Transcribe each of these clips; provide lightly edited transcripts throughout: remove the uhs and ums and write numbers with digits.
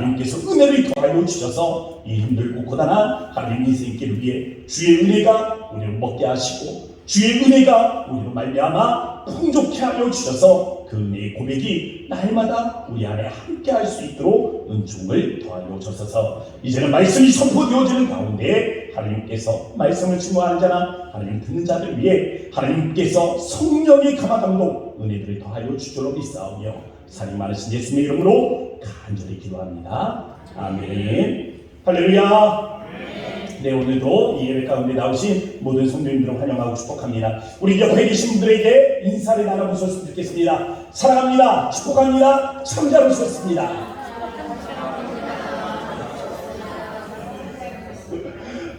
하나님께서 은혜를 더하여 주셔서 이 힘들고 고단한 하나님 인생길 위해 주의 은혜가 우리를 먹게 하시고 주의 은혜가 우리로 말미암아 풍족케 하여 주셔서 그 은혜의 고백이 날마다 우리 안에 함께 할 수 있도록 은총을 더하여 주셔서 이제는 말씀이 선포되어지는 가운데 하나님께서 말씀을 증거하는 자나 하나님 듣는 자들 위해 하나님께서 성령의 감화감동 은혜들을 더하여 주시도록 믿사오며 사랑 많으신 예수님의 이름으로 간절히 기도합니다. 아멘. 할렐루야. 네, 오늘도 이 예배 가운데 나오신 모든 성도님들을 환영하고 축복합니다. 우리 옆에 계신 분들에게 인사를 나눠보셨으면 좋겠습니다. 사랑합니다. 축복합니다. 참 잘 오셨습니다.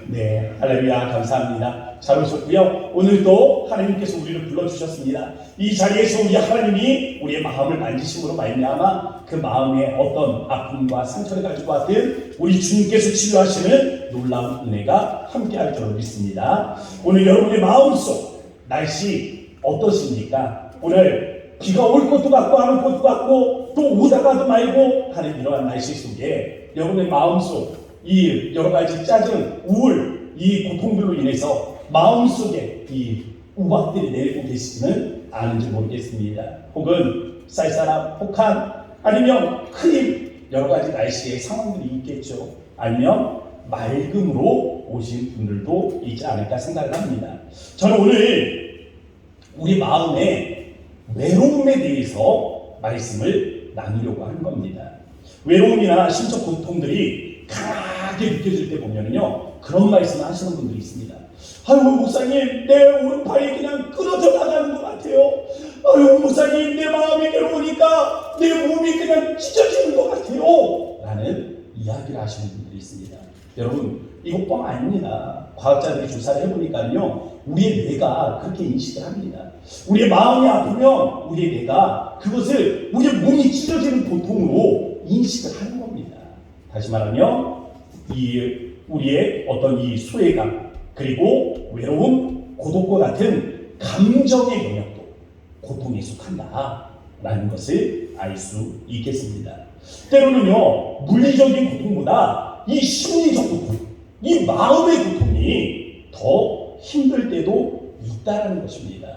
네, 할렐루야. 감사합니다. 잘 오셨고요. 오늘도 하나님께서 우리를 불러주셨습니다. 이 자리에서 우리 하나님이 우리의 마음을 만지심으로 말미암아 그 마음에 어떤 아픔과 상처를 가지고 왔든 우리 주님께서 치유하시는 놀라운 은혜가 함께할 줄로 믿습니다. 오늘 여러분의 마음속 날씨 어떠십니까? 오늘 비가 올 것도 같고 안 올 것도 같고 또 오다가도 말고 하는 이러한 날씨 속에 여러분의 마음속 이 여러 가지 짜증, 우울, 이 고통들로 인해서 마음속에 이 우박들이 내리고 계시지는 않은지 모르겠습니다. 혹은 쌀쌀함, 혹한 아니면 흐림 여러 가지 날씨의 상황들이 있겠죠. 아니면 맑음으로 오신 분들도 있지 않을까 생각을 합니다. 저는 오늘 우리 마음의 외로움에 대해서 말씀을 나누려고 하는 겁니다. 외로움이나 심적 고통들이 강하게 느껴질 때 보면요 그런 말씀을 하시는 분들이 있습니다. 아유 목사님 내 오른팔이 그냥 끊어져 나가는 것 같아요. 아유 목사님 내 마음이 괴로우니까 내 몸이 그냥 찢어지는 것 같아요 라는 이야기를 하시는 분들이 있습니다. 여러분 이것뿐 아닙니다. 과학자들이 조사를 해보니까요 우리의 뇌가 그렇게 인식을 합니다. 우리의 마음이 아프면 우리의 뇌가 그것을 우리의 몸이 찢어지는 고통으로 인식을 하는 겁니다. 다시 말하면 우리의 어떤 이 소외감 그리고 외로움, 고독과 같은 감정의 영역도 고통에 속한다라는 것을 알 수 있겠습니다. 때로는요 물리적인 고통보다 이 심리적 고통, 이 마음의 고통이 더 힘들 때도 있다는 것입니다.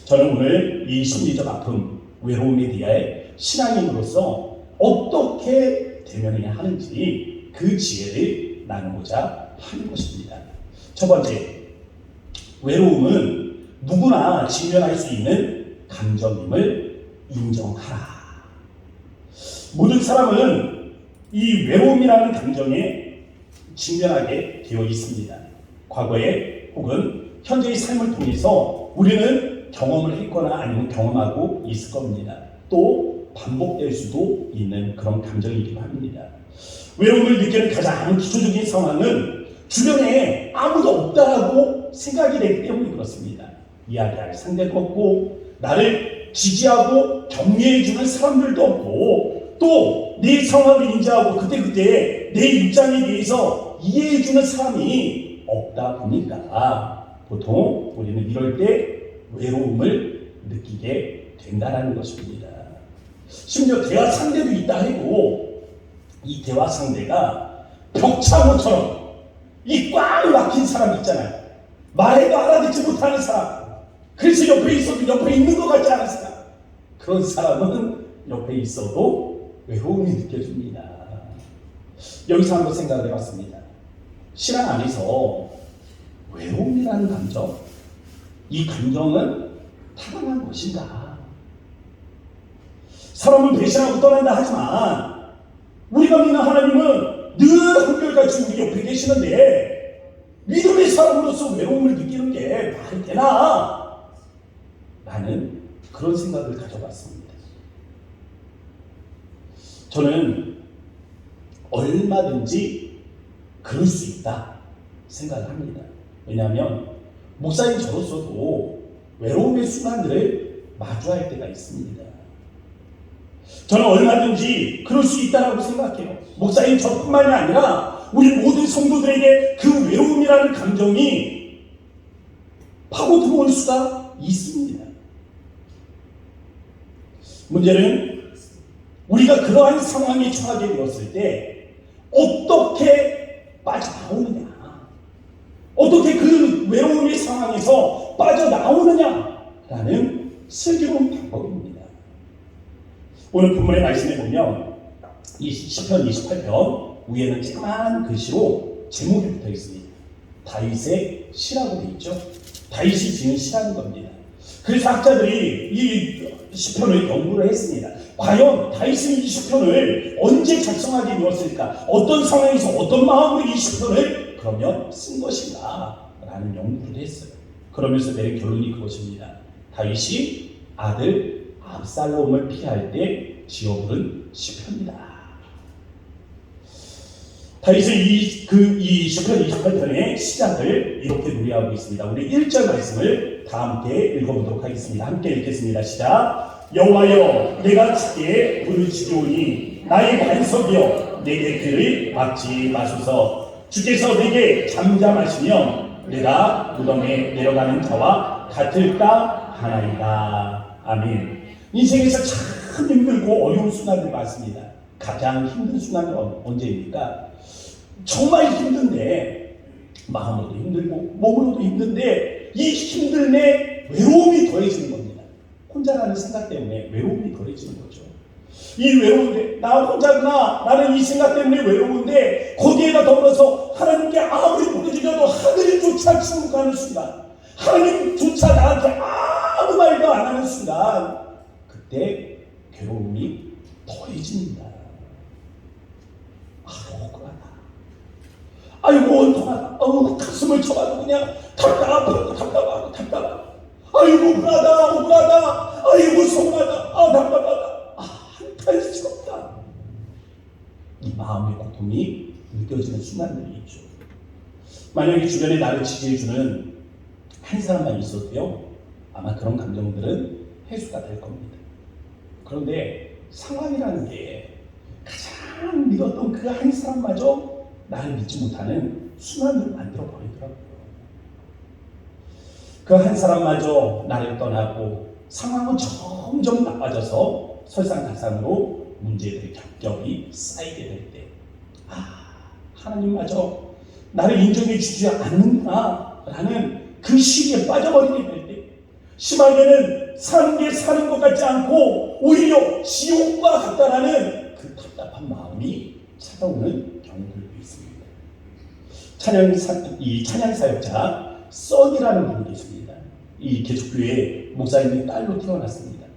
저는 오늘 이 심리적 아픔, 외로움에 대해 신앙인으로서 어떻게 대면해야 하는지 그 지혜를 나누고자 하는 것입니다. 첫 번째, 외로움은 누구나 직면할 수 있는 감정임을 인정하라. 모든 사람은 이 외로움이라는 감정에 직면하게 되어 있습니다. 과거에 혹은 현재의 삶을 통해서 우리는 경험을 했거나 아니면 경험하고 있을 겁니다. 또 반복될 수도 있는 그런 감정이기도 합니다. 외로움을 느끼는 가장 기초적인 상황은 주변에 아무도 없다라고 생각이 되기 때문에 그렇습니다. 이야기할 상대도 없고 나를 지지하고 격려해주는 사람들도 없고 또 내 상황을 인지하고 그때그때 내 입장에 대해서 이해해주는 사람이 없다 보니까 보통 우리는 이럴 때 외로움을 느끼게 된다는 것입니다. 심지어 대화 상대도 있다 해도 이 대화 상대가 벽창호처럼 이 꽉 막힌 사람 있잖아요. 말해도 알아듣지 못하는 사람. 그래서 옆에 있어도 옆에 있는 것 같지 않은 사람. 그런 사람은 옆에 있어도 외로움이 느껴집니다. 여기서 한번 생각을 해봤습니다. 신앙 안에서 외로움이라는 감정, 이 감정은 타당한 것인가? 사람을 배신하고 떠난다 하지만 우리가 믿는 하나님은 늘 한결같이 우리 옆에 계시는데 믿음의 사람으로서 외로움을 느끼는 게 말이 되나? 라는 그런 생각을 가져봤습니다. 저는 얼마든지 그럴 수 있다 생각을 합니다. 왜냐하면 목사님 저로서도 외로움의 순간들을 마주할 때가 있습니다. 저는 얼마든지 그럴 수 있다라고 생각해요. 목사님 저뿐만이 아니라 우리 모든 성도들에게 그 외로움이라는 감정이 파고 들어올 수가 있습니다. 문제는 우리가 그러한 상황에 처하게 되었을 때 어떻게 빠져나오느냐, 어떻게 그 외로움의 상황에서 빠져나오느냐라는 슬기로운 방법입니다. 오늘 본문의 말씀에 보면 이 시편 28편 위에는 조그마한 글씨로 제목이 붙어 있습니다. 다윗의 시라고 되어 있죠. 다윗이 지은 시라는 겁니다. 그래서 학자들이 이 시편을 연구를 했습니다. 과연 다윗은 이 시편을 언제 작성하게 되었을까? 어떤 상황에서 어떤 마음으로 이 시편을 그러면 쓴 것인가? 라는 연구를 했어요. 그러면서 내린 결론이 그것입니다. 다윗이 아들 압살롬을 피할 때 지어 부른 시편이다. 다윗은 이 시편 28편의 시작을 이렇게 노래하고 있습니다. 우리 1절 말씀을 다 함께 읽어보도록 하겠습니다. 함께 읽겠습니다. 시작. 여호와여, 내가 주께 부르짖으오니 나의 반석이여, 내게 귀를 막지 마소서. 주께서 내게 잠잠하시면 내가 무덤에 내려가는 자와 같을까 하나이다. 아멘. 인생에서 참 힘들고 어려운 순간들 많습니다. 가장 힘든 순간은 언제입니까? 정말 힘든데, 마음으로도 힘들고 몸으로도 힘든데 이 힘듦에 외로움이 더해지는 겁니다. 혼자라는 생각 때문에 외로움이 더해지는 거죠. 이 외로운데 나 혼자구나, 나는 이 생각 때문에 외로운데 거기에다 더불어서 하나님께 아무리 부르짖어도 하늘조차 침묵하는 순간, 하나님조차 나한테 아무 말도 안 하는 순간, 그때 괴로움이 더해집니다. 억울하다, 아이고 원통하다, 가슴을 쳐봐도 그냥 답답하고 아이고 억울하다, 아이고 서운하다, 답답하다, 한탄 수가 없다. 이 마음의 고통이 느껴지는 순간들이 있죠. 만약에 주변에 나를 지지해주는 한 사람만 있어도요, 아마 그런 감정들은 해소가 될 겁니다. 그런데 상황이라는 게 가장 믿었던 그 한 사람마저 나를 믿지 못하는 순환을 만들어 버리더라고요. 그 한 사람마저 나를 떠나고 상황은 점점 나빠져서 설상가상으로 문제들이 겹겹이 쌓이게 될 때, 하나님마저 나를 인정해 주지 않는구나 라는 그 시기에 빠져버리게 될 때, 심하게는 사는 게 사는 것 같지 않고 오히려 지옥과 같다라는 그 답답한 마음이 찾아오는 경우들도 있습니다. 찬양사역자 썬이라는 분이 계십니다. 이 개척교회 목사님의 딸로 태어났습니다.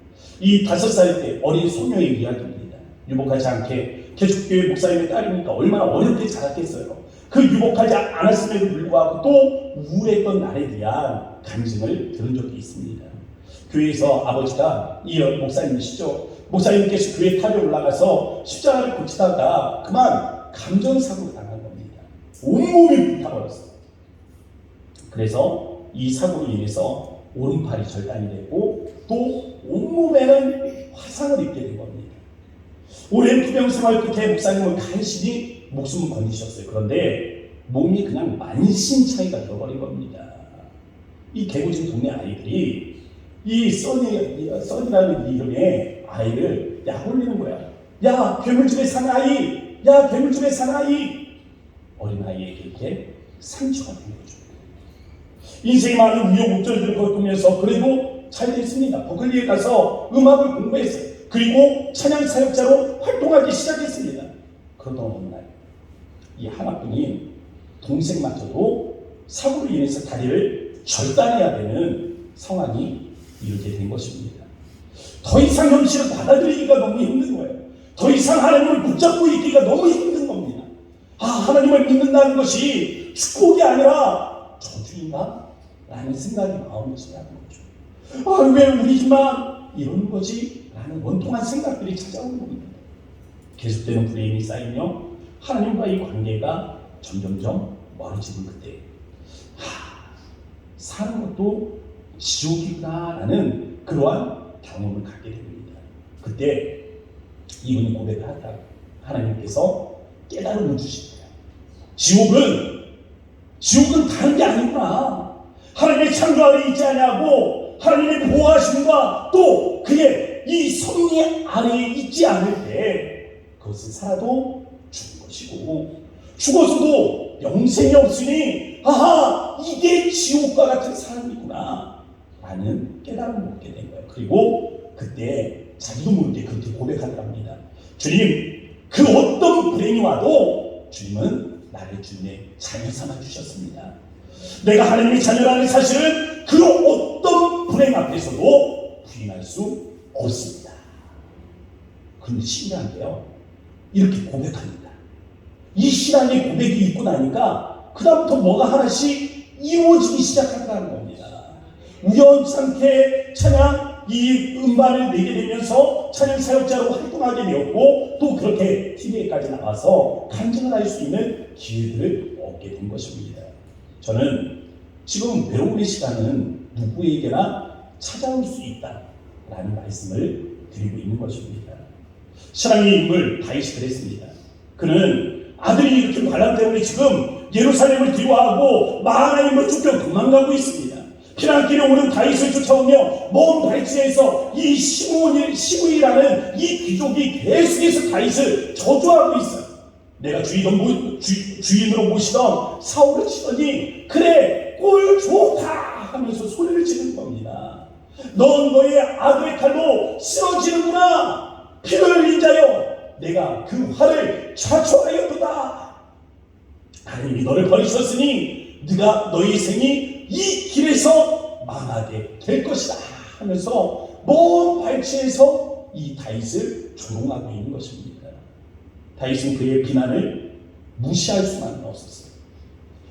이 5살 때 어린 소녀의 이야기입니다. 유복하지 않게 개척교회 목사님의 딸이니까 얼마나 어렵게 자랐겠어요. 그 유복하지 않았음에도 불구하고 또 우울했던 날에 대한 간증을 들은 적이 있습니다. 교회에서 아버지가 이 목사님이시죠. 목사님께서 교회 탑에 올라가서 십자가를 고치다가 그만 감전사고를 당한 겁니다. 온몸이 불타버렸어요. 그래서 이 사고로 인해서 오른팔이 절단이 되고 또 온몸에는 화상을 입게 된 겁니다. 오랜 투병 생활 끝에 목사님은 간신히 목숨을 건지셨어요. 그런데 몸이 그냥 만신창이가 되어버린 겁니다. 이 개구진 동네 아이들이 이 써니라는 이름의 아이를 약 올리는 거야. 야, 괴물집에 사는 아이! 야, 괴물집에 사는 아이! 어린아이에게 이렇게 상처가 된 거죠. 인생의 많은 우여곡절들을 겪으면서 그래도 잘 됐습니다. 버클리에 가서 음악을 공부했어요. 그리고 찬양 사역자로 활동하기 시작했습니다. 그러던 어느 날, 이 하나뿐인 동생마저도 사고로 인해서 다리를 절단해야 되는 상황이 이렇게 된 것입니다. 더 이상 현실을 받아들이기가 너무 힘든 거예요. 더 이상 하나님을 붙잡고 있기가 너무 힘든 겁니다. 하나님을 믿는다는 것이 축복이 아니라 저주인가? 라는 생각이 마음을 지나는 거죠. 왜 우리 집만 이러는 거지? 라는 원통한 생각들이 찾아오는 겁니다. 계속되는 불행이 쌓이며 하나님과의 관계가 점점점 멀어지는 그때, 사는 것도 지옥이구나라는 그러한 경험을 갖게 됩니다. 그때 이분이 고백을 하다 하나님께서 깨달음을 주십니다. 지옥은 다른 게 아니구나. 하나님의 창조 아래 있지 않냐고, 하나님의 보호하심과 또 그의 이 섭리 안에 있지 않을 때 그것은 살아도 죽은 것이고 죽어서도 영생이 없으니 아하 이게 지옥과 같은 삶이구나 라는 깨달음을 얻게 된 거예요. 그리고 그때 자기도 모르게 그렇게 고백하더랍니다. 주님 그 어떤 불행이 와도 주님은 나를 주님의 자녀 삼아 주셨습니다. 내가 하나님의 자녀라는 사실은 그 어떤 불행 앞에서도 부인할 수 없습니다. 그런데 신기한 게요, 이렇게 고백합니다. 이 신앙의 고백이 있고 나니까 그 다음부터 뭐가 하나씩 이루어지기 시작하더라는 겁니다. 우연찮게 찬양 이 음반을 내게 되면서 찬양 사역자로 활동하게 되었고 또 그렇게 TV에까지 나와서 간증을 할 수 있는 기회들을 얻게 된 것입니다. 저는 지금 외로움의 시간은 누구에게나 찾아올 수 있다라는 말씀을 드리고 있는 것입니다. 신앙의 인물 다윗이 그랬습니다. 그는 아들이 일으킨 반란 때문에 지금 예루살렘을 뒤로하고 마하나임을 쫓겨 도망가고 있습니다. 피난길에 오는 다윗을 쫓아오며 먼 발치에서 이 시므이라는 이 귀족이 계속해서 다윗을 저주하고 있어요. 내가 주인으로 모시던 사울을 치더니 그래 꼴 좋다 하면서 소리를 지르는 겁니다. 넌 너의 아들의 칼로 쓰러지는구나. 피를 흘린 자여 내가 그 화를 자초하였도다. 하나님이 너를 버리셨으니 네가 너의 생이 이 길에서 망하게 될 것이다 하면서 먼 발치에서 이 다윗을 조롱하고 있는 것입니다. 다윗은 그의 비난을 무시할 수만은 없었어요.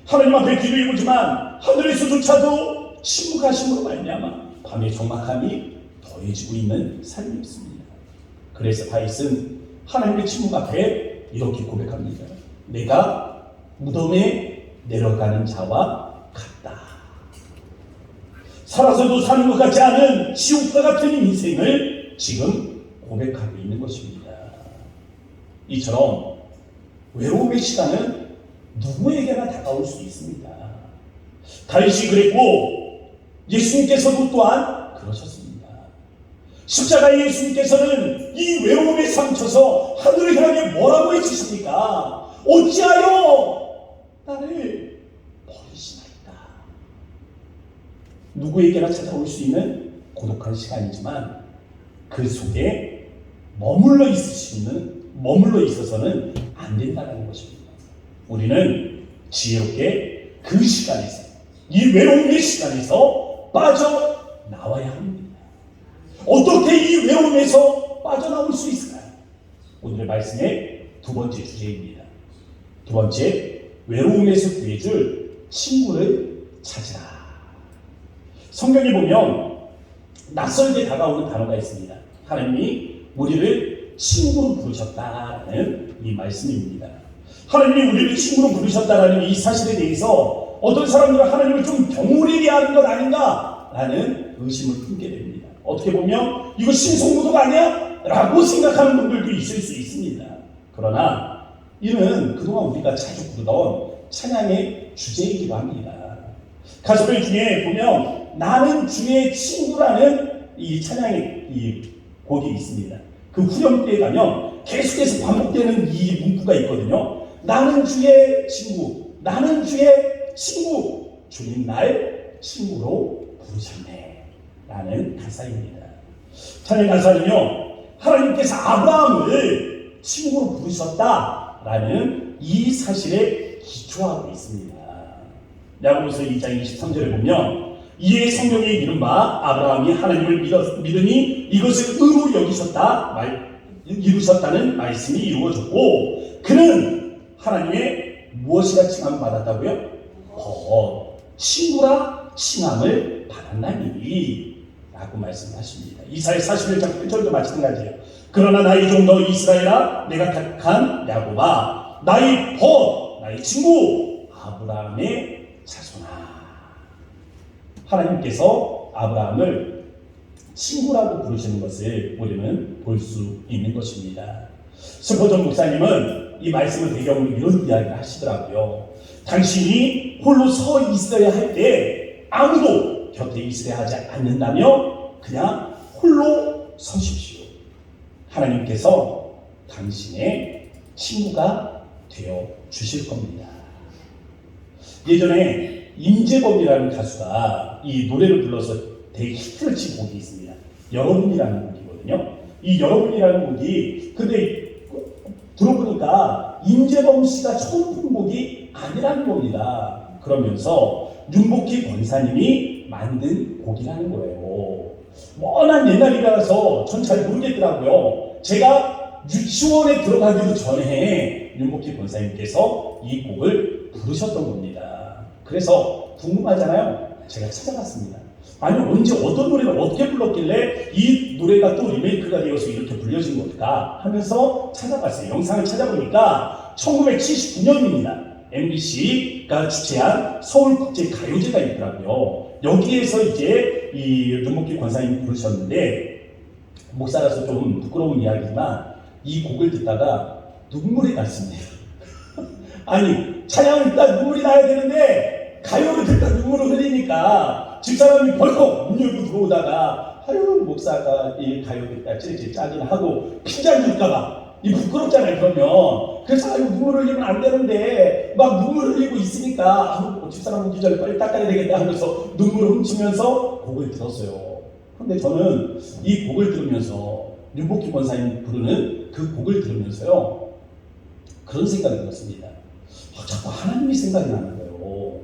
하나님 앞에 기도해 보지만 하늘에서조차도 침묵하심으로 말미암아 밤의 적막함이 더해지고 있는 삶이었습니다. 그래서 다윗은 하나님의 침묵 앞에 이렇게 고백합니다. 내가 무덤에 내려가는 자와 같다. 살아서도 사는 것 같지 않은 지옥과 같은 인생을 지금 고백하고 있는 것입니다. 이처럼 외로움의 시간은 누구에게나 다가올 수 있습니다. 다윗이 그랬고 예수님께서도 또한 그러셨습니다. 십자가의 예수님께서는 이 외로움에 상처서 하늘을 향해 뭐라고 해주십니까? 어찌하여 나를 버리시나이까. 누구에게나 찾아올 수 있는 고독한 시간이지만 그 속에 머물러 있어서는 안 된다는 것입니다. 우리는 지혜롭게 그 시간에서, 이 외로움의 시간에서 빠져나와야 합니다. 어떻게 이 외로움에서 빠져나올 수 있을까요? 오늘의 말씀의 두 번째 주제입니다. 두 번째, 외로움에서 구해줄 친구를 찾으라. 성경에 보면 낯설게 다가오는 단어가 있습니다. 하나님이 우리를 친구로 부르셨다라는 이 말씀입니다. 하나님이 우리를 친구로 부르셨다라는 이 사실에 대해서 어떤 사람들은 하나님을 좀 경홀히 하는 것 아닌가라는 의심을 품게 됩니다. 어떻게 보면 이거 신성모독 아니야? 라고 생각하는 분들도 있을 수 있습니다. 그러나 이는 그동안 우리가 자주 부르던 찬양의 주제이기도 합니다. 가사들 중에 보면 나는 주의 친구라는 이 찬양의 이 곡이 있습니다. 그 후렴구에 가면 계속해서 반복되는 이 문구가 있거든요. 나는 주의 친구, 나는 주의 친구, 주님 날 친구로 부르셨네 라는 가사입니다. 찬양 가사는요, 하나님께서 아브라함을 친구로 부르셨다라는 이 사실에 기초하고 있습니다. 야고보서 2장 23절에 보면 이에 성경에 이른 바 아브라함이 하나님을 믿으니 이것을 의로 이루셨다는 말씀이 이루어졌고 그는 하나님의 무엇이라 칭함을 받았다고요? 친구라 칭함을 받았나니 라고 말씀하십니다. 이사야 41장 8절도 마찬가지예요. 그러나 나의 종 너 이스라엘아 내가 택한 야곱아 나의 나의 친구 아브라함의 자손아. 하나님께서 아브라함을 친구라고 부르시는 것을 우리는 볼 수 있는 것입니다. 스포전 목사님은 이 말씀을 배경으로 이런 이야기를 하시더라고요. 당신이 홀로 서 있어야 할 때 아무도 곁에 있어야 하지 않는다며 그냥 홀로 서십시오. 하나님께서 당신의 친구가 되어 주실 겁니다. 예전에 임재범이라는 가수가 이 노래를 불러서 되게 히트를 친 곡이 있습니다. 여러분이라는 곡이거든요. 이 여러분이라는 곡이 근데 들어보니까 임재범 씨가 처음 부른 곡이 아니라는 겁니다. 그러면서 윤복희 권사님이 만든 곡이라는 거예요. 워낙 옛날이라서 전 잘 모르겠더라고요. 제가 유치원에 들어가기도 전에 윤복희 권사님께서 이 곡을 부르셨던 겁니다. 그래서 궁금하잖아요. 제가 찾아봤습니다. 아니 언제 어떤 노래를 어떻게 불렀길래 이 노래가 또 리메이크가 되어서 이렇게 불려진 걸까 하면서 찾아봤어요. 영상을 찾아보니까 1979년입니다. MBC가 주최한 서울국제가요제가 있더라고요. 여기에서 이제 이 윤복희 권사님이 부르셨는데, 목사라서 좀 부끄러운 이야기지만 이 곡을 듣다가 눈물이 났습니다. 아니 찬양을 듣다 눈물이 나야 되는데 가요를 듣다 눈물을 흘리니까 집사람이 벌컥 문 열고 들어오다가 아유 목사가 이 가요 듣다 찔찔 짜긴 하고 핀잔 줄까봐 이 부끄럽잖아요. 그러면 그래서 아유 눈물 흘리면 안 되는데 막 눈물 흘리고 있으니까 집사람 오기 전에 빨리 닦아야 되겠다 하면서 눈물을 훔치면서 곡을 들었어요. 근데 저는 이 곡을 들으면서 윤복희 권사님 부르는 그 곡을 들으면서요 그런 생각이 들었습니다. 자꾸 하나님이 생각이 나는 거예요.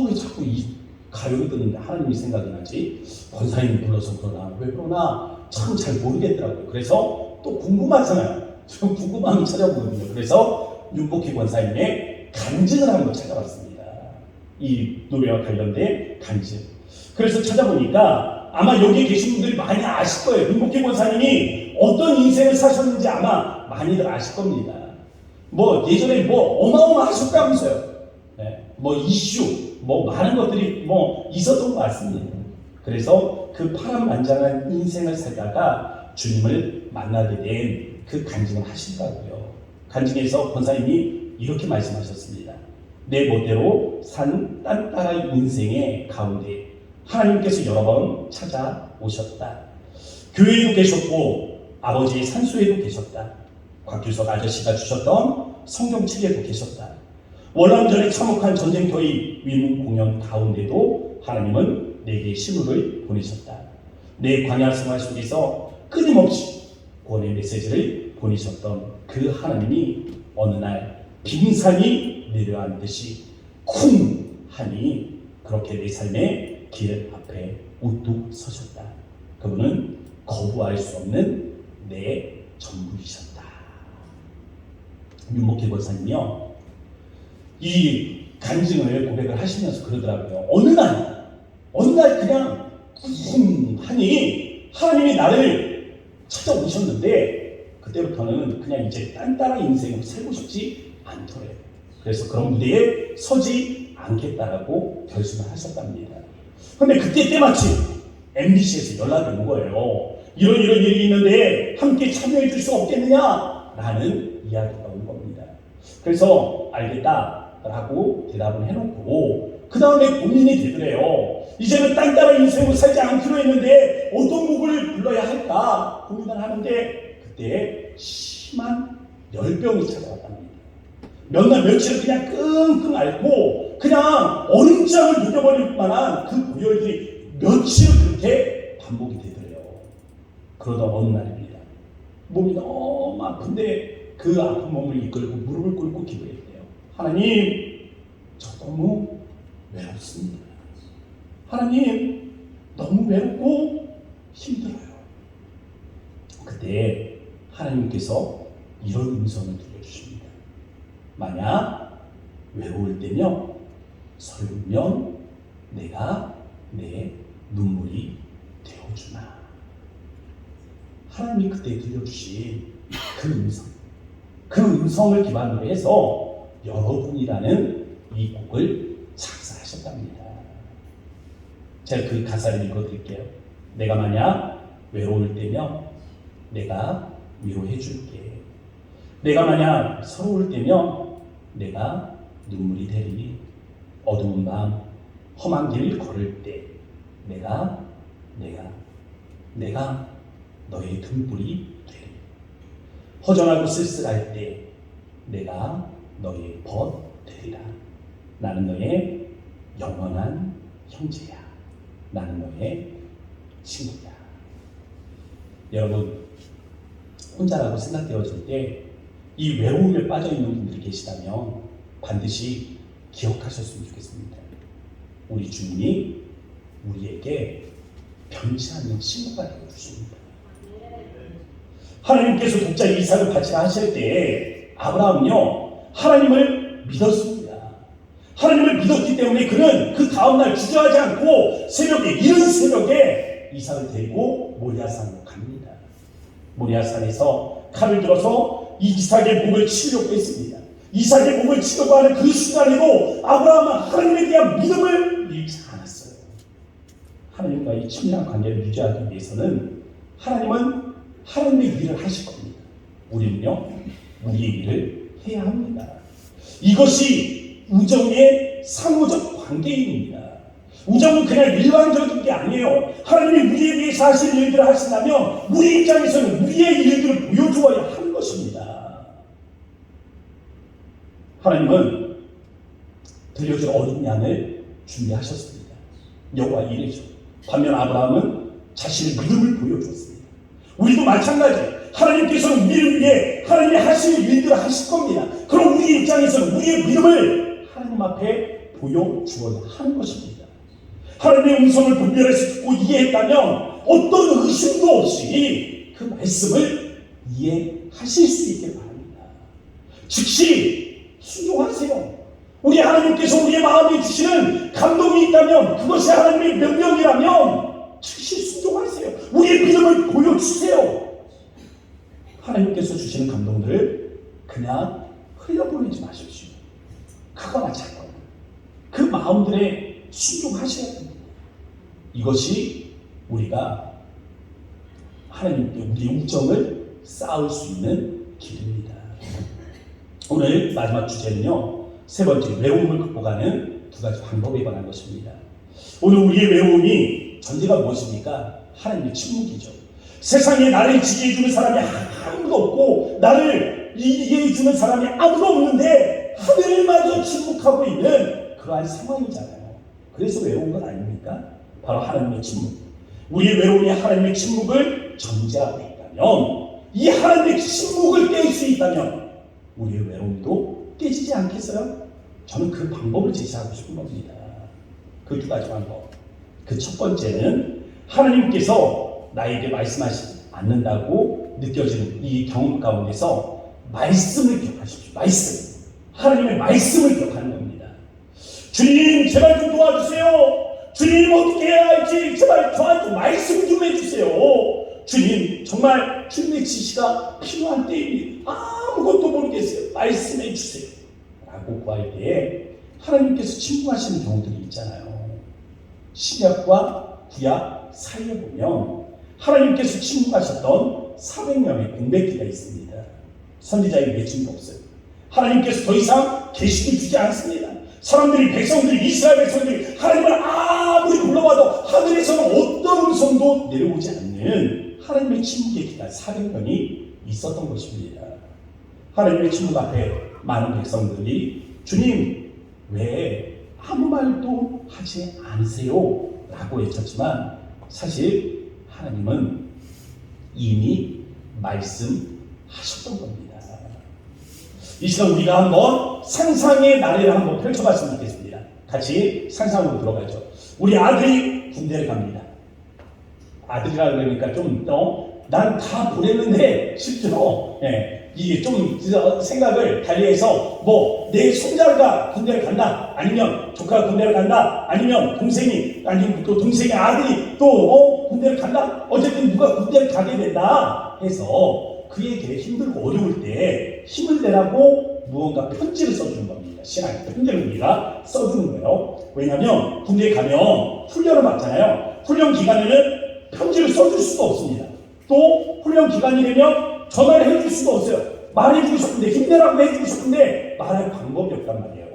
왜 자꾸 이 가요를 듣는데 하나님이 생각이 나지? 권사님이 불러서 그러나 왜 그러나 참 잘 모르겠더라고요. 그래서 또 궁금하잖아요. 좀 궁금함이 찾아보거든요. 그래서 윤복희 권사님의 간증을 한번 찾아봤습니다. 이 노래와 관련된 간증. 그래서 찾아보니까 아마 여기 계신 분들이 많이 아실 거예요. 윤복희 권사님이 어떤 인생을 사셨는지 아마 많이들 아실 겁니다. 뭐 예전에 뭐 어마어마하셨다면서요. 네. 뭐 이슈, 뭐 많은 것들이 뭐 있었던 것 같습니다. 그래서 그 파란만장한 인생을 살다가 주님을 만나게 된 그 간증을 하시더라고요. 간증에서 권사님이 이렇게 말씀하셨습니다. 내 멋대로 산 딴따라 인생의 가운데 하나님께서 여러 번 찾아오셨다. 교회에도 계셨고 아버지의 산소에도 계셨다. 곽규석 아저씨가 주셨던 성경책에도 계셨다. 월남전에 참혹한 전쟁터의 위문 공연 가운데도 하나님은 내게 신호를 보내셨다. 내 광야 생활 속에서 끊임없이 구원의 메시지를 보내셨던 그 하나님이 어느 날 빙산이 내려앉듯이 쿵 하니 그렇게 내 삶의 길 앞에 우뚝 서셨다. 그분은 거부할 수 없는 내 전부이셨다. 윤복희 권사님이요 이 간증을 고백을 하시면서 그러더라고요. 어느 날 그냥 쿵 하니 하나님이 나를 찾아오셨는데 그때부터는 그냥 이제 딴따라 인생으로 살고 싶지 않더래요. 그래서 그런 무대에 서지 않겠다라고 결심을 하셨답니다. 근데 그때 때마침 MBC에서 연락이 온 거예요. 이런 일이 있는데 함께 참여해 줄 수 없겠느냐? 라는 이야기가 온 겁니다. 그래서 알겠다라고 대답을 해놓고 그 다음에 고민이 되더래요. 이제는 딴따라 인생으로 살지 않기로 했는데 어떤 곡을 불러야 할까 고민을 하는데 그때 심한 열병이 찾아왔답니다. 몇 날 며칠을 그냥 끙끙 앓고 그냥 얼음장을 녹여버릴 만한 그 고열들이 며칠 그렇게 반복이 되더래요. 그러다 어느 날입니다. 몸이 너무 아픈데 그 아픈 몸을 이끌고 무릎을 꿇고 기도했대요. 하나님, 저 너무 외롭습니다. 하나님, 너무 외롭고 힘들어요. 그때 하나님께서 이런 음성을 들려주십니다. 만약 외로울 때며 서러우면 내가 내 눈물이 되어주나. 하나님이 그때 들려주신 그 음성을 기반으로 해서 여러분이라는 이 곡을 작사하셨답니다. 제가 그 가사를 읽어드릴게요. 내가 만약 외로울 때며 내가 위로해 줄게. 내가 만약 서러울 때며 내가 눈물이 되리니 어두운 밤 험한 길을 걸을 때 내가 너의 등불이 되리라. 허전하고 쓸쓸할 때 내가 너의 벗 되리라. 나는 너의 영원한 형제야. 나는 너의 친구야. 여러분, 혼자라고 생각되어질 때 이 외로움에 빠져있는 분들이 계시다면 반드시 기억하셨으면 좋겠습니다. 우리 주님이 우리에게 변치 않는 친구가 되어주십니다. 하나님께서 독자 이삭을 바치라 하실 때에 아브라함은요, 하나님을 믿었습니다. 하나님을 믿었기 때문에 그는 그 다음날 주저하지 않고 이른 새벽에 이삭을 데리고 모리아산으로 갑니다. 모리아산에서 칼을 들어서 이삭의 목을 치려고 했습니다. 이삭의 목을 치려고 하는 그 순간에도 아브라함은 하나님에 대한 믿음을 잃지 않았어요. 하나님과의 친밀한 관계를 유지하기 위해서는 하나님은 하나님의 일을 하실 겁니다. 우리는요, 우리의 일을 해야 합니다. 이것이 우정의 상호적 관계입니다. 우정은 그냥 일반적인 게 아니에요. 하나님이 우리에 대해서 하실 일들을 하신다면 우리 입장에서는 우리의 일들을 보여주어야 하는 것입니다. 하나님은 들려줄 어린 양을 준비하셨습니다. 여호와 이레죠. 반면 아브라함은 자신의 믿음을 보여주었습니다. 우리도 마찬가지. 하나님께서는 우리를 위해 하나님이 하실 일들을 하실 겁니다. 그럼 우리 입장에서는 우리의 믿음을 하나님 앞에 보여주어야 하는 것입니다. 하나님의 음성을 분별해서 듣고 이해했다면 어떤 의심도 없이 그 말씀을 이해하실 수 있게 바랍니다. 즉시 순종하세요. 우리 하나님께서 우리의 마음에 주시는 감동이 있다면, 그것이 하나님의 명령이라면 즉시 순종하세요. 우리의 믿음을 보여주세요. 하나님께서 주시는 감동들을 그냥 흘려보내지 마십시오. 그거나 찾고 그 마음들에 순종하셔야 됩니다. 이것이 우리가 하나님께 우리의 우정을 쌓을 수 있는 길입니다. 오늘 마지막 주제는요, 세 번째, 외로움을 극복하는 두 가지 방법에 관한 것입니다. 오늘 우리의 외로움이 전제가 무엇입니까? 하나님의 침묵이죠. 세상에 나를 지지해주는 사람이 아무도 없고 나를 이해해주는 사람이 아무도 없는데 하늘마저 침묵하고 있는 그러한 상황이잖아요. 그래서 외로운 건 아닙니까? 바로 하나님의 침묵. 우리의 외로움이 하나님의 침묵을 전제하고 있다면, 이 하나님의 침묵을 깰 수 있다면 우리의 외로움도 깨지지 않겠어요? 저는 그 방법을 제시하고 싶은 겁니다. 그 두 가지 방법. 그 첫 번째는 하나님께서 나에게 말씀하시지 않는다고 느껴지는 이 경험 가운데서 말씀을 기억하십시오. 말씀. 하나님의 말씀을 기억하는 겁니다. 주님, 제발 좀 도와주세요. 주님, 어떻게 해야 할지 제발 저한테 말씀 좀 해주세요. 주님, 정말 주님의 지시가 필요한 때입니다. 아무것도 모르겠어요. 말씀해 주세요. 라고 구할 때에 하나님께서 침묵하시는 경우들이 있잖아요. 신약과 구약 사이에 보면 하나님께서 침묵하셨던 400명의 공백기가 있습니다. 선지자의 맺힘도 없어요. 하나님께서 더 이상 계시를 주지 않습니다. 사람들이, 백성들이, 이스라엘 백성들이 하나님을 아무리 불러봐도 하늘에서는 어떤 음성도 내려오지 않는 하나님의 침묵의 기간 400년이 있었던 것입니다. 하나님의 침묵 앞에 많은 백성들이 주님, 왜 아무 말도 하지 않으세요? 라고 외쳤지만 사실 하나님은 이미 말씀하셨던 겁니다. 이 시간 우리가 한번 상상의 나래를 한번 펼쳐봤으면 좋겠습니다. 같이 상상으로 들어가죠. 우리 아들이 군대를 갑니다. 아들이라 그러니까 좀 난 다 보냈는데 실제로 이게 좀 생각을 달리해서 뭐 내 손자가 군대를 간다, 아니면 조카가 군대를 간다, 아니면 동생이, 아니면 또 동생의 아들이 또 군대를 간다, 어쨌든 누가 군대를 가게 된다 해서 그에게 힘들고 어려울 때 힘을 내라고 무언가 편지를 써주는 겁니다. 신앙의 편지를 우리가 써주는 거예요. 왜냐하면 군대에 가면 훈련을 받잖아요. 훈련 기간에는 편지를 써줄 수가 없습니다. 또 훈련 기간이 되면 전화를 해줄 수가 없어요. 말해주고 싶은데, 힘내라고 해주고 싶은데 말할 방법이 없단 말이에요.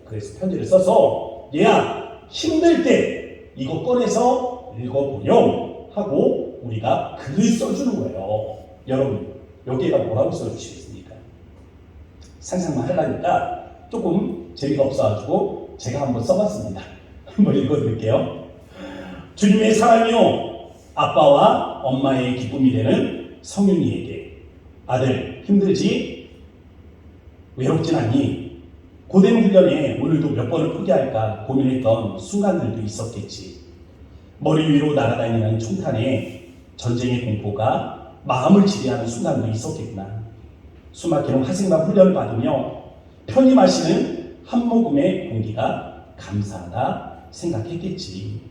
그래서 편지를 써서 얘야, 힘들 때 이거 꺼내서 읽어보렴 하고 우리가 글을 써주는 거예요. 여러분, 여기에다 뭐라고 써주시겠습니까? 상상만 하려니까 조금 재미가 없어가지고 제가 한번 써봤습니다. 한번 읽어드릴게요. 주님의 사랑이요, 아빠와 엄마의 기쁨이 되는 성윤이에게. 아들, 힘들지? 외롭진 않니? 고된 훈련에 오늘도 몇 번을 포기할까 고민했던 순간들도 있었겠지. 머리 위로 날아다니는 총탄에 전쟁의 공포가 마음을 지배하는 순간도 있었겠구나. 숨막히는 화생방 훈련을 받으며 편히 마시는 한 모금의 공기가 감사하다 생각했겠지.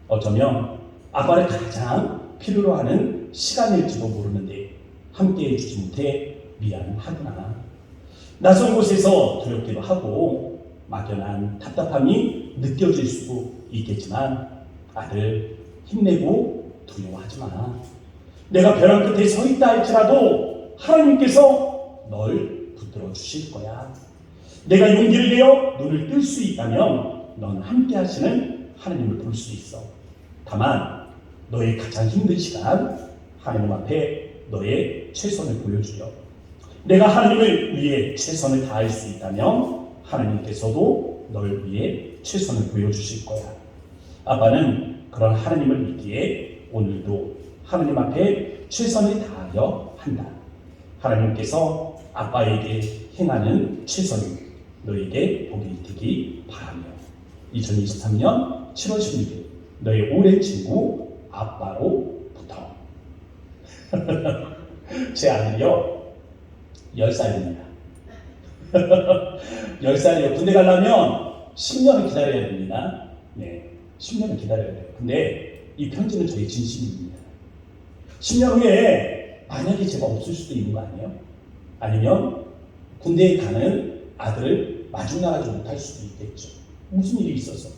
어쩌면 아빠를 가장 필요로 하는 시간일지도 모르는데 함께 해주지 못해 미안하구나. 낯선 곳에서 두렵기도 하고 막연한 답답함이 느껴질 수도 있겠지만 아들, 힘내고 두려워하지 마. 내가 벼랑 끝에 서 있다 할지라도 하나님께서 널 붙들어 주실 거야. 내가 용기를 내어 눈을 뜰 수 있다면 넌 함께 하시는 하나님을 볼 수 있어. 다만 너의 가장 힘든 시간, 하나님 앞에 너의 최선을 보여주려. 내가 하나님을 위해 최선을 다할 수 있다면 하나님께서도 널 위해 최선을 보여주실 거야. 아빠는 그런 하나님을 믿기에 오늘도 하나님 앞에 최선을 다하려 한다. 하나님께서 아빠에게 행하는 최선이 너에게 복이 되기 바라며 2023년 7월 16일 너의 오랜 친구 아빠로부터. 제 아들이요 10살입니다. 10살이요. 군대 가려면 10년을 기다려야 됩니다. 네, 10년을 기다려야 돼요. 근데 이 편지는 저의 진심입니다. 10년 후에 만약에 제가 없을 수도 있는 거 아니에요? 아니면 군대에 가는 아들을 마중 나가지 못할 수도 있겠죠. 무슨 일이 있어서.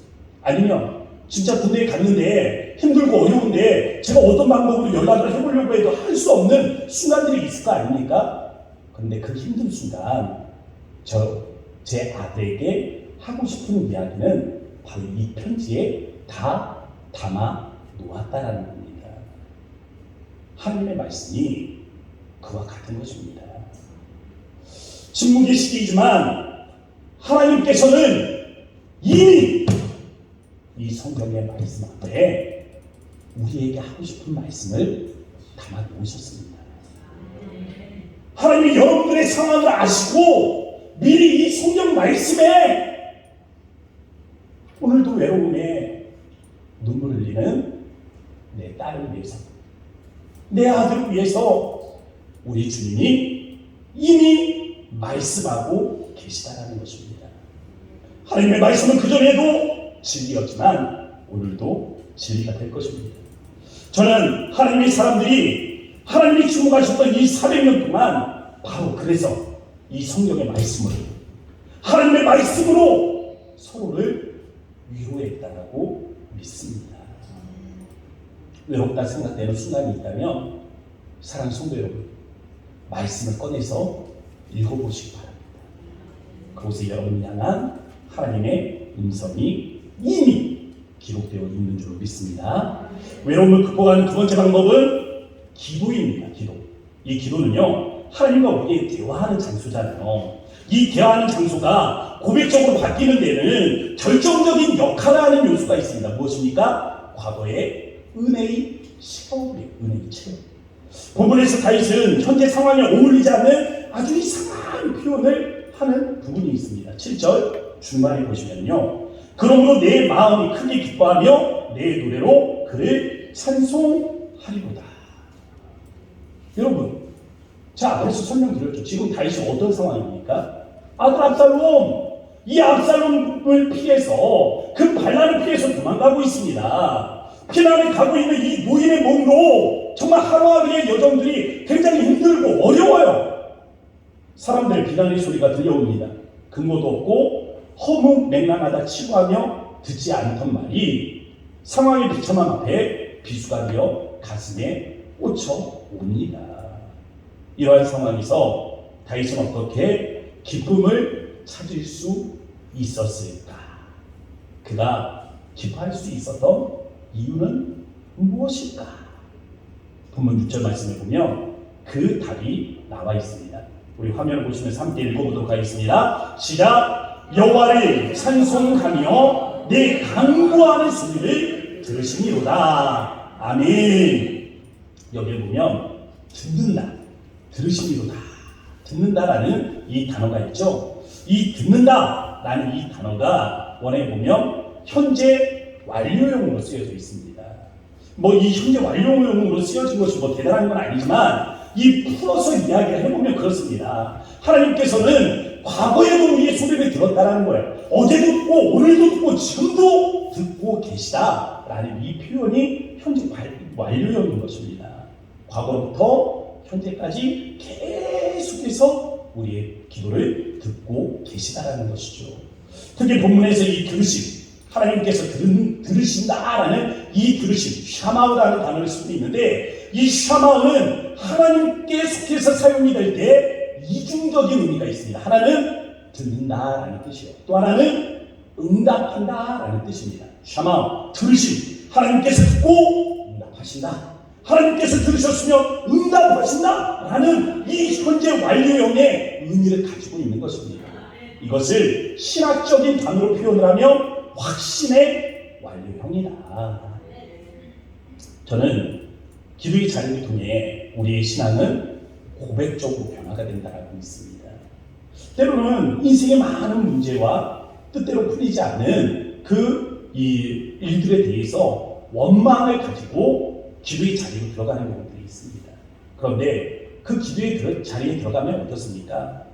아니면 진짜 군대에 갔는데 힘들고 어려운데 제가 어떤 방법으로 연락을 해보려고 해도 할 수 없는 순간들이 있을 거 아닙니까? 그런데 그 힘든 순간 제 아들에게 하고 싶은 이야기는 바로 이 편지에 다 담아 놓았다라는 겁니다. 하나님의 말씀이 그와 같은 것입니다. 침묵의 시기이지만 하나님께서는 이미 이 성경의 말씀 앞에 우리에게 하고 싶은 말씀을 담아 놓으셨습니다. 하나님이 여러분들의 상황을 아시고 미리 이 성경 말씀에 오늘도 외로움에 눈물 흘리는 내 딸을 위해서, 내 아들을 위해서 우리 주님이 이미 말씀하고 계시다라는 것입니다. 하나님의 말씀은 그전에도 진리였지만 오늘도 진리가 될 것입니다. 저는 하나님의 사람들이 하나님이 주목하셨던 이 400년 동안 바로 그래서 이 성경의 말씀을 하나님의 말씀으로 서로를 위로했다라고 믿습니다. 외롭다 생각되는 순간이 있다면 사랑하는 성도 여러분, 말씀을 꺼내서 읽어보시기 바랍니다. 그곳에 여러분을 향한 하나님의 음성이 이미 기록되어 있는 줄 믿습니다. 외로움을 극복하는 두 번째 방법은 기도입니다. 기도. 이 기도는요, 하나님과 우리의 대화하는 장소잖아요. 이 대화하는 장소가 고백적으로 바뀌는 데는 결정적인 역할을 하는 요소가 있습니다. 무엇입니까? 과거의 은혜의 체험이에요. 은혜의 체험. 본문에서 다윗은 현재 상황에 어울리지 않는 아주 이상한 표현을 하는 부분이 있습니다. 7절 중반에 보시면요, 그러므로 내 마음이 크게 기뻐하며 내 노래로 그를 찬송하리로다. 여러분, 자, 앞에서 설명드렸죠. 지금 다윗이 어떤 상황입니까? 아들 압살롬, 이 압살롬을 피해서 그 반란을 피해서 도망가고 있습니다. 피난을 가고 있는 이 노인의 몸으로 정말 하루하루의 여정들이 굉장히 힘들고 어려워요. 사람들의 비난의 소리가 들려옵니다. 근거도 없고 허무맹랑하다 치부하며 듣지 않던 말이 상황의 비참함 앞에 비수가 되어 가슴에 꽂혀옵니다. 이러한 상황에서 다윗은 어떻게 기쁨을 찾을 수 있었을까? 그가 기뻐할 수 있었던 이유는 무엇일까? 본문 6절 말씀을 보면 그 답이 나와 있습니다. 우리 화면을 보시면서 함께 읽어보도록 하겠습니다. 시작. 여호와를 찬송하며 내 간구하는 소리를 들으시니로다. 아멘. 여기에 보면 듣는다, 들으시니로다, 듣는다라는 이 단어가 있죠. 이 듣는다라는 이 단어가 원에 보면 현재 완료형으로 쓰여져 있습니다. 이 현재 완료형으로 쓰여진 것이 대단한 건 아니지만 이 풀어서 이야기를 해보면 그렇습니다. 하나님께서는 과거에도 우리의 소리를 들었다라는 거예요. 어제도 듣고 오늘도 듣고 지금도 듣고 계시다라는 이 표현이 현재 완료형인 것입니다. 과거부터 현재까지 계속해서 우리의 기도를 듣고 계시다라는 것이죠. 특히 본문에서 이 들으심, 하나님께서 들으신다라는 이 들으심, 샤마우라는 단어를 쓰고 있는데 이 샤마우는 하나님께 속해서 사용이 될 때 이중적인 의미가 있습니다. 하나는 듣는다라는 뜻이요, 또 하나는 응답한다라는 뜻입니다. 샤마우, 들으심, 하나님께서 듣고 응답하신다, 하나님께서 들으셨으면 응답하신다라는 이 현재 완료형의 의미를 가지고 있는 것입니다. 이것을 신학적인 단어로 표현을 하면 확신의 완료형이다. 저는 기도의 자리를 통해 우리의 신앙은 고백적으로 변화가 된다고 믿습니다. 때로는 인생의 많은 문제와 뜻대로 풀리지 않는 이 일들에 대해서 원망을 가지고 기도의 자리로 들어가는 경우들이 있습니다. 그런데 그 기도의 자리에 들어가면 어떻습니까?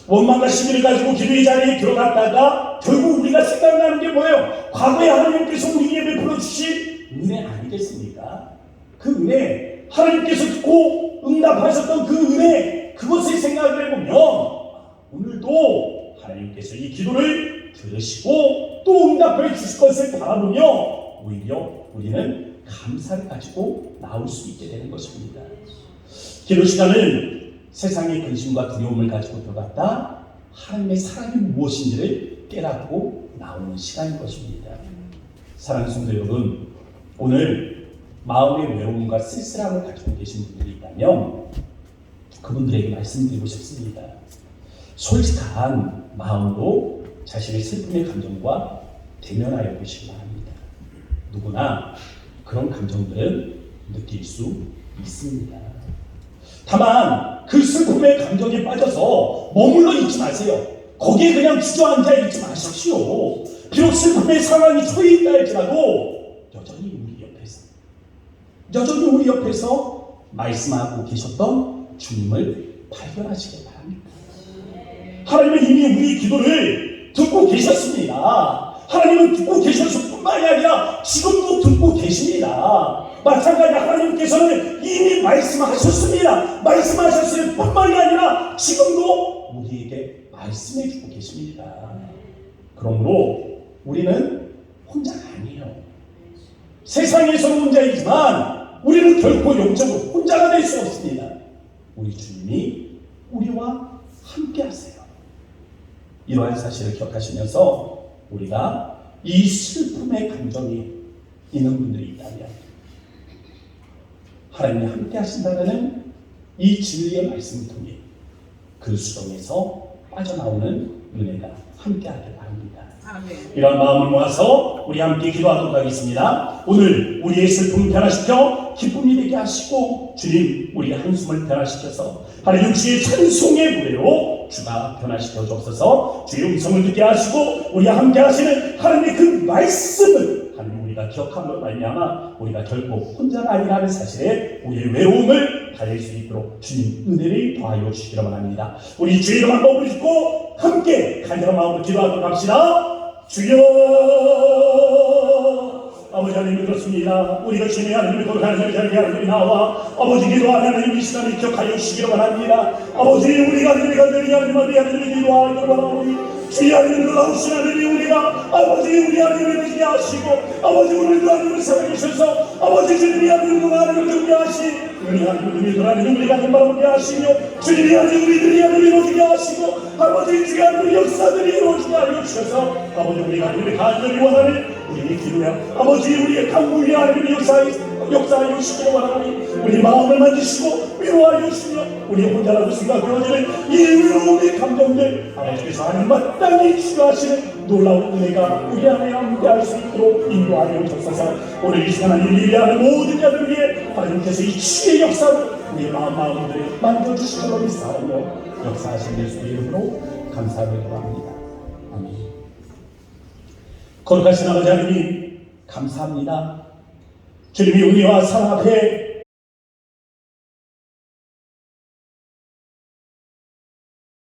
원망과 시기를 가지고 기도의 자리에 들어갔다가 결국 우리가 생각나는 게 뭐예요? 과거에 하나님께서 우리에게 베풀어 주신 은혜 아니겠습니까? 그 은혜, 하나님께서 듣고 응답하셨던 그 은혜, 그것을 생각을 해보면 오늘도 하나님께서 이 기도를 들으시고 또 응답해 주실 것을 바라보며 오히려 우리는 감사를 가지고 나올 수 있게 되는 것입니다. 기도 시간은 세상의 근심과 두려움을 가지고 들어갔다 하나님의 사랑이 무엇인지를 깨닫고 나오는 시간인 것입니다. 사랑하는 성도 여러분, 오늘 마음의 외로움과 쓸쓸함을 가지고 계신 분들이 있다면 그분들에게 말씀드리고 싶습니다. 솔직한 마음으로 자신의 슬픔의 감정과 대면하여 보시기 바랍니다. 누구나 그런 감정들은 느낄 수 있습니다. 다만 그 슬픔의 감정에 빠져서 머물러 있지 마세요. 거기에 그냥 주저앉아 있지 마십시오. 비록 슬픔의 상황이 처해 있다 할지라도 여전히 우리 옆에서 말씀하고 계셨던 주님을 발견하시기 바랍니다. 하나님은 이미 우리 기도를 듣고 계셨습니다. 하나님은 듣고 계셨을 뿐만이 아니라 지금도 듣고 계십니다. 마찬가지로 하나님께서는 이미 말씀하셨습니다. 말씀하셨을 뿐만이 아니라 지금도 우리에게 말씀해주고 계십니다. 그러므로 우리는 혼자가 아니에요. 세상에서는 혼자이지만 우리는 결코 영적으로 혼자가 될 수 없습니다. 우리 주님이 우리와 함께 하세요. 이러한 사실을 기억하시면서 우리가 이 슬픔의 감정이 있는 분들이 있다면 하나님이 함께 하신다는 이 진리의 말씀을 통해 그 수렁에서 빠져나오는 은혜가 함께 하길 바랍니다. 이런 마음을 모아서 우리 함께 기도하도록 하겠습니다. 오늘 우리의 슬픔을 변화시켜 기쁨이 되게 하시고 주님 우리의 한숨을 변화시켜서 하나님 주의 찬송의 노래로 주가 변화시켜 주옵소서. 주의 음성을 듣게 하시고 우리와 함께 하시는 하나님의 그 말씀을 하나님 우리가 기억함으로 말미암아 우리가 결코 혼자가 아니라는 사실에 우리의 외로움을 달랠 수 있도록 주님 은혜를 더하여 주시기를 바랍니다. 우리 주의 이름 한번 부르짖고 함께 간절한 마음으로 기도하도록 합시다. 주여, 아버지 하나님 그렇습니다. 우리가 주님의 하나님을 거룩한 자리에 하나님이 나와 아버지 기도하는 하나님 이 시간을 기억하여 주시기를 바랍니다. 아버지 우리가 하나님의 간절히 하나님을 위해 하나님을 기도하기를 바랍니다. 주의 하나님을 놀라우신 하나님 우리가 아버지 우리 하나님을 믿게 하시고 아버지 오늘도 하나님을 사랑해 주셔서 아버지 주님이 하나님을 하나님을 듣게 하시 우리 하나님을 믿어 하나님 우리가 하나님 바라보게 하시며 주님이 하나님 우리들이 하나님을 이루어지게 하시고 아버지 주의 하나님의 역사들이 이루어지게 하여 주셔서 아버지 우리가 하나님의 간절히 원하는 우리의 기도야 아버지 우리의 강구의 하나님의 역사하여 주시기를 원하오니 우리 마음을 만지시고 위로하여 주시며 우리 혼자라도 생각되어지는 이 외로움의 감정들 아버지께서 하나님 마땅히 치료하시는 놀라운 은혜가 우리 안에 함께할 수 있도록 인도하여 주옵소서. 오늘 이 시간 하나님 예배하는 모든 자들 위해 하나님께서 이 치유의 역사로 우리의 마음들을 만져주시기로 믿사오며 역사하신 예수의 이름으로 감사드리고 합니다. 아멘. 거룩하신 아버지 하나님 감사합니다. 주님이 은혜와 사랑 앞에